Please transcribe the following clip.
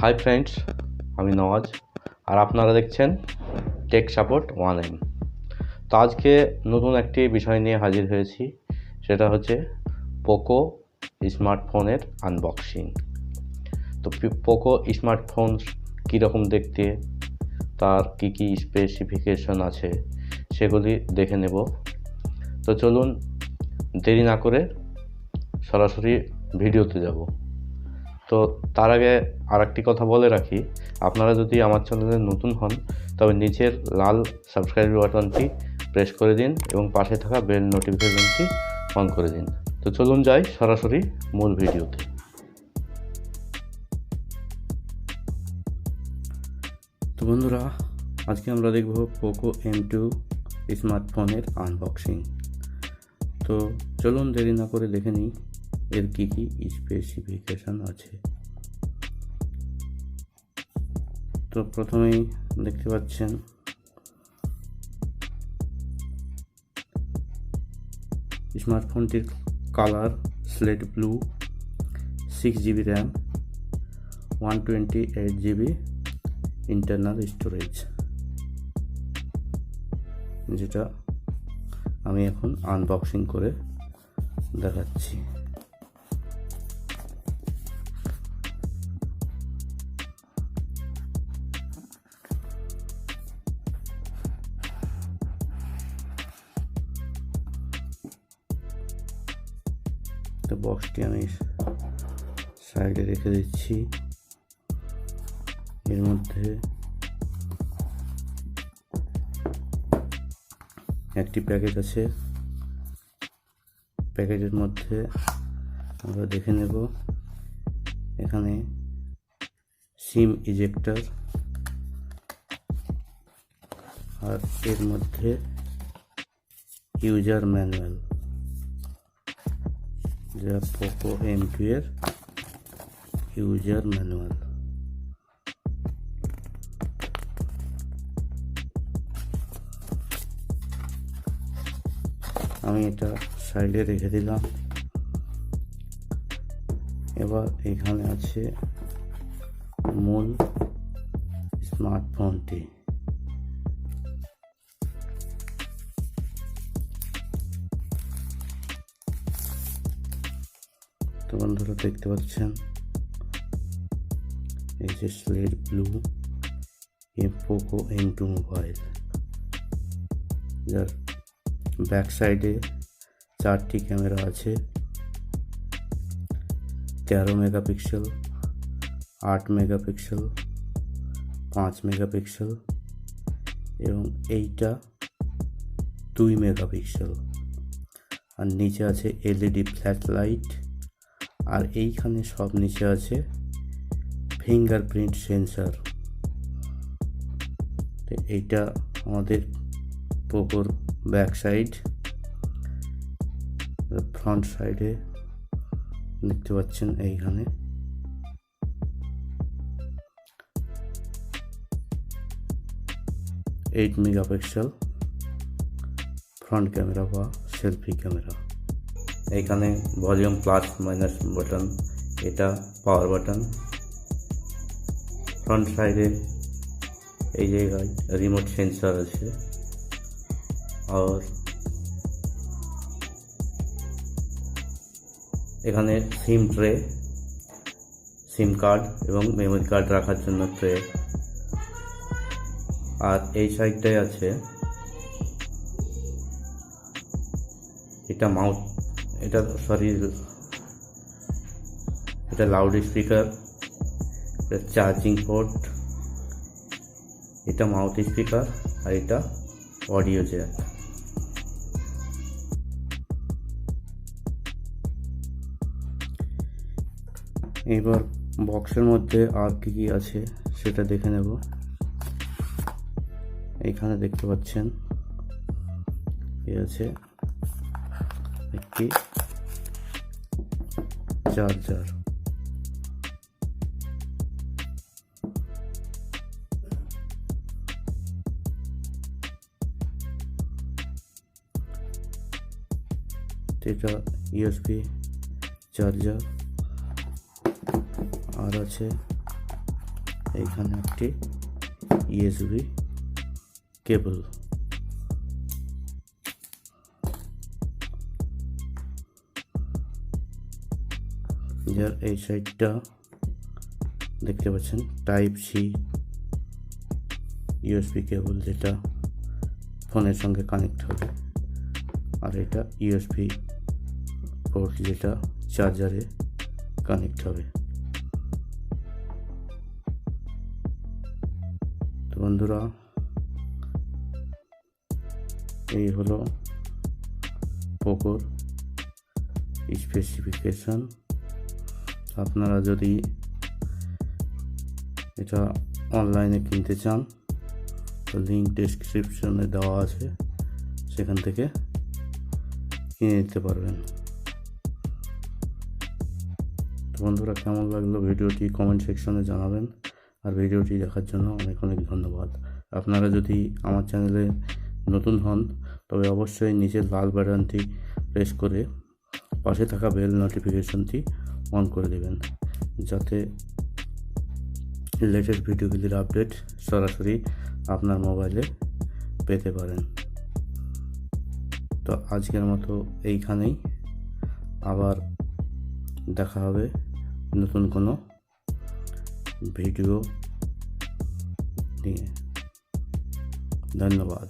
Hi friends, আমি নওয়াজ আর আপনারা দেখছেন টেক সাপোর্ট 1M। তো আজকে নতুন একটি বিষয় নিয়ে হাজির হয়েছি, সেটা হচ্ছে পোকো স্মার্টফোনের আনবক্সিং। তো পোকো স্মার্টফোন কীরকম দেখতে, তার কী কী স্পেসিফিকেশন আছে সেগুলি দেখে নেব। তো চলুন দেরি না করে সরাসরি ভিডিওতে যাব। তো তার আগে আর একটি কথা বলে রাখি, আপনারা যদি আমার চ্যানেলে নতুন হন তবে নিচের লাল সাবস্ক্রাইব বাটনটি প্রেস করে দিন এবং পাশে থাকা বেল নোটিফিকেশনটি অন করে দিন। তো চলুন যাই সরাসরি মূল ভিডিওতে। তো বন্ধুরা, আজকে আমরা দেখব পোকো M2 স্মার্টফোনের আনবক্সিং। তো চলুন দেরি না করে দেখে নিই এর কী কী স্পেসিফিকেশান আছে। তো প্রথমেই দেখতে পাচ্ছেন স্মার্টফোনটির colour slate blue, 6GB RAM, 128GB internal storage, যেটা আমি এখন আনবক্সিং করে দেখাচ্ছি। তো বক্সটি আমি সাইডে রেখে দিচ্ছি। এর মধ্যে একটি প্যাকেজ আছে। প্যাকেজের মধ্যে আমরা দেখে নেব, এখানে সিম ইজেক্টর, আর এর মধ্যে ইউজার ম্যানুয়াল, যা পোকো M2 এর ইউজার ম্যানুয়াল। আমি এটা সাইডে রেখে দিলাম। এবার এখানে আছে মূল স্মার্টফোনটি। তো বন্ধুরা দেখতে পাচ্ছেন, এই যে slate blue Poco M2 mobile, যার ব্যাক সাইডে 4টি ক্যামেরা আছে, 13 মেগাপিক্সেল, 8 মেগাপিক্সেল, 5 মেগাপিক্সেল এবং এইটা 2 মেগাপিক্সেল। আর নিচে আছে LED ফ্ল্যাশ লাইট, আর এইখানে সব নিচে আছে ফিঙ্গারপ্রিন্ট সেন্সর। এইটা আমাদের পোকোর ব্যাক সাইড। ফ্রন্ট সাইডে দেখতে পাচ্ছেন এইখানে এইট মেগাপিক্সেল ফ্রন্ট ক্যামেরা বা সেলফি ক্যামেরা। এইখানে ভলিউম প্লাস মাইনাস বাটন, এটা পাওয়ার বাটন। ফ্রন্ট সাইডে এই জায়গায় রিমোট সেন্সর আছে, আর এখানে সিম ট্রে, সিম কার্ড এবং মেমোরি কার্ড রাখার জন্য ট্রে। আর এই সাইডটায় আছে এটা মাউথ, এটা লাউড স্পিকার, এটা চার্জিং পোর্ট, এটা মাউথ স্পিকার, আর এটা অডিও জ্যাক। এবার বক্সের মধ্যে আর কি কি আছে সেটা দেখে নেব। এখানে দেখতে পাচ্ছেন এ আছে একটি চার্জার, এটা USB চার্জার। আর আছে এইখানে একটি ইউএসবি কেবল, যার এই সাইডটা দেখতে পাচ্ছেন টাইপ সি ইউএসবি কেবল, যেটা ফোনের সঙ্গে কানেক্ট হবে, আর এটা ইউএসবি পোর্ট যেটা চার্জারে কানেক্ট হবে। তো বন্ধুরা, এই হলো পোকোর স্পেসিফিকেশন। আপনারা যদি এটা অনলাইনে কিনতে চান তো লিঙ্ক ডেসক্রিপশনে দেওয়া আছে, সেখান থেকে কিনে নিতে পারবেন। তো বন্ধুরা, কেমন লাগলো ভিডিওটি কমেন্ট সেকশনে জানাবেন, আর ভিডিওটি দেখার জন্য অনেক অনেক ধন্যবাদ। আপনারা যদি আমার চ্যানেলে নতুন হন তবে অবশ্যই নিচের লাল বাটনটি প্রেস করে পাশে থাকা বেল নোটিফিকেশনটি অন করে দেবেন, যাতে লেটেস্ট ভিডিওগুলির আপডেট সরাসরি আপনার মোবাইলে পেতে পারেন। তো আজকের মতো এইখানেই, আবার দেখা হবে নতুন কোনো ভিডিও নিয়ে। ধন্যবাদ।